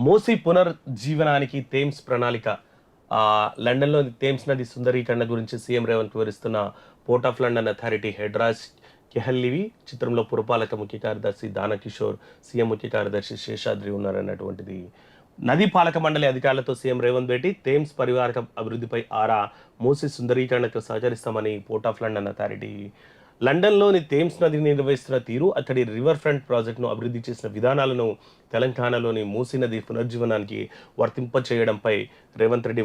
Musi పునర్జీవనానికి Thames ప్రణాళిక లండన్లోని Thames నది సుందరీకరణ గురించి సీఎం రేవంత్ వివరిస్తున్న పోర్ట్ ఆఫ్ లండన్ అథారిటీ హెడ్రాజ్ కెహల్లివి చిత్రంలో పురపాలక ముఖ్య కార్యదర్శి దానకిషోర్, సీఎం ముఖ్య కార్యదర్శి శేషాద్రి ఉన్నారన్నటువంటిది. నదీ పాలక మండలి అధికారులతో సీఎం రేవంత్ భేటీ, థేమ్స్ పరివారక అభివృద్ధిపై ఆరా, మూసీ సుందరీకరణకు సహకరిస్తామని పోర్ట్ ఆఫ్ లండన్ అథారిటీ. లండన్లోని థేమ్స్ నదిని నిర్వహిస్తున్న తీరు, అక్కడి రివర్ ఫ్రంట్ ప్రాజెక్టును అభివృద్ధి చేసిన విధానాలను తెలంగాణలోని మూసీ నది పునర్జీవనానికి వర్తింపచేయడంపై రేవంత్ రెడ్డి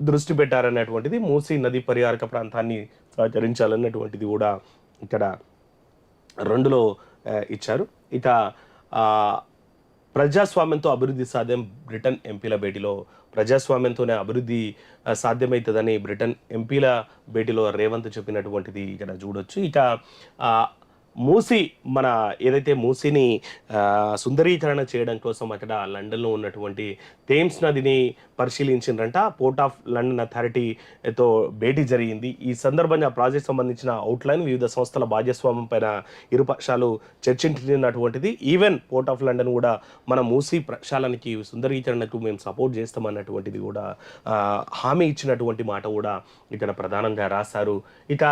దృష్టి పెట్టారన్నటువంటిది. మూసీ నది పరివారక ప్రాంతాన్ని సహకరించాలన్నటువంటిది కూడా ఇక్కడ రెండులో ఇచ్చారు. ఇక ప్రజాస్వామ్యంతో అభివృద్ధి సాధ్యం, బ్రిటన్ ఎంపీల భేటీలో ప్రజాస్వామ్యంతోనే అభివృద్ధి సాధ్యమవుతుందని బ్రిటన్ ఎంపీల భేటీలో రేవంత్ చెప్పినటువంటిది ఇక్కడ చూడొచ్చు. ఇక మూసీ ఏదైతే మూసీని సుందరీకరణ చేయడం కోసం అక్కడ లండన్లో ఉన్నటువంటి థేమ్స్ నదిని పరిశీలించిండ్రంట. పోర్ట్ ఆఫ్ లండన్ అథారిటీతో భేటీ జరిగింది. ఈ సందర్భంగా ప్రాజెక్ట్ సంబంధించిన అవుట్లైన్, వివిధ సంస్థల భాగస్వామ్యం పైన ఇరుపక్షాలు చర్చించినటువంటిది. ఈవెన్ పోర్ట్ ఆఫ్ లండన్ కూడా మన మూసీ ప్రక్షాళనకి సుందరీకరణకు మేము సపోర్ట్ చేస్తామన్నటువంటిది కూడా హామీ ఇచ్చినటువంటి మాట కూడా ఇక్కడ ప్రధానంగా రాశారు. ఇక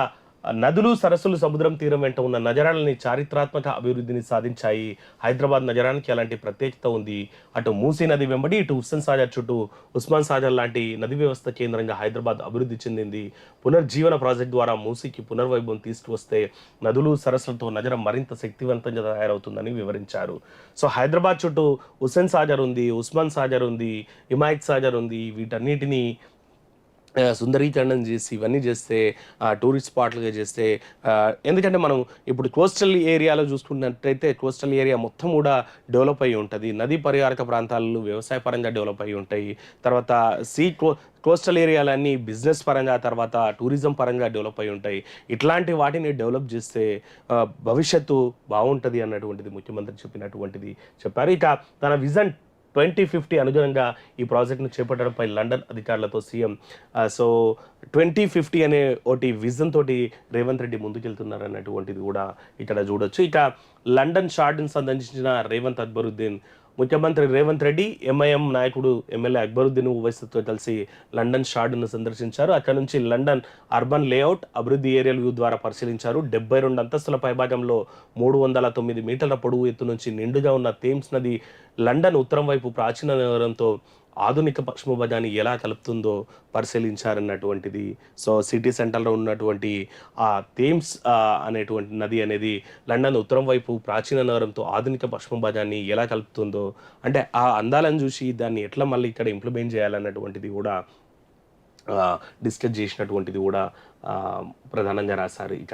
నదులు, సరస్సులు, సముద్రం తీరం వెంట ఉన్న నగరాలని చారిత్రాత్మక అభివృద్ధిని సాధించాయి. హైదరాబాద్ నగరానికి అలాంటి ప్రత్యేకత ఉంది. అటు మూసీ నది వెంబడి, ఇటు హుస్సేన్ సాగర్ చుట్టూ ఉస్మాన్ సాగర్ లాంటి నది వ్యవస్థ కేంద్రంగా హైదరాబాద్ అభివృద్ధి చెందింది. పునర్జీవన ప్రాజెక్ట్ ద్వారా మూసీకి పునర్వైభవం తీసుకువస్తే నదులు, సరస్సులతో నగరం మరింత శక్తివంతంగా తయారవుతుందని వివరించారు. సో హైదరాబాద్ చుట్టూ హుస్సేన్ సాగర్ ఉంది, ఉస్మాన్ సాగర్ ఉంది, హిమాయత్ సాగర్ ఉంది. వీటన్నిటినీ సుందరీకరణం చేసి ఇవన్నీ చేస్తే టూరిస్ట్ స్పాట్లుగా చేస్తే, ఎందుకంటే మనం ఇప్పుడు కోస్టల్ ఏరియాలో చూసుకున్నట్టయితే కోస్టల్ ఏరియా మొత్తం కూడా డెవలప్ అయ్యి ఉంటుంది. నదీ పరివారక ప్రాంతాలు వ్యవసాయ పరంగా డెవలప్ అయ్యి ఉంటాయి. తర్వాత కోస్టల్ ఏరియాలన్నీ బిజినెస్ పరంగా, తర్వాత టూరిజం పరంగా డెవలప్ అయి ఉంటాయి. ఇట్లాంటి వాటిని డెవలప్ చేస్తే భవిష్యత్తు బాగుంటుంది అన్నటువంటిది ముఖ్యమంత్రి చెప్పారు. ఇక తన విజన్ 2050 అనుగుణంగా ఈ ప్రాజెక్ట్ను చేపట్టడంపై లండన్ అధికారులతో సీఎం 2050 అనే ఒకటి విజన్ తోటి రేవంత్ రెడ్డి ముందుకెళ్తున్నారన్నటువంటిది కూడా ఇక్కడ చూడొచ్చు. ఇక లండన్ షార్డ్ను సందర్శించిన రేవంత్ అక్బరుద్దీన్, ముఖ్యమంత్రి రేవంత్ రెడ్డి ఎంఐఎం నాయకుడు ఎమ్మెల్యే అక్బరుద్దీన్ ఓవైసీతో కలిసి లండన్ షార్డ్ను సందర్శించారు. అక్కడ నుంచి లండన్ అర్బన్ లేఅవుట్, అభివృద్ధి ఏరియల్ వ్యూ ద్వారా పరిశీలించారు. 72 అంతస్తుల పైభాగంలో 309 మీటర్ల పొడవు ఎత్తు నుంచి నిండుగా ఉన్న థేమ్స్ నది లండన్ ఉత్తరం వైపు ప్రాచీన నగరంతో ఆధునిక పశ్చిమ బజార్ని ఎలా కలుపుతుందో పరిశీలించారన్నటువంటిది. సో సిటీ సెంటర్లో ఉన్నటువంటి ఆ థేమ్స్ అనేటువంటి నది అనేది లండన్ ఉత్తరం వైపు ప్రాచీన నగరంతో ఆధునిక పశ్చిమ బజార్ని ఎలా కలుపుతుందో, అంటే ఆ అందాలను చూసి దాన్ని ఎట్లా మళ్ళీ ఇక్కడ ఇంప్లిమెంట్ చేయాలన్నటువంటిది కూడా డిస్కస్ చేసినటువంటిది కూడా ప్రధానంగా రాశారు. ఇక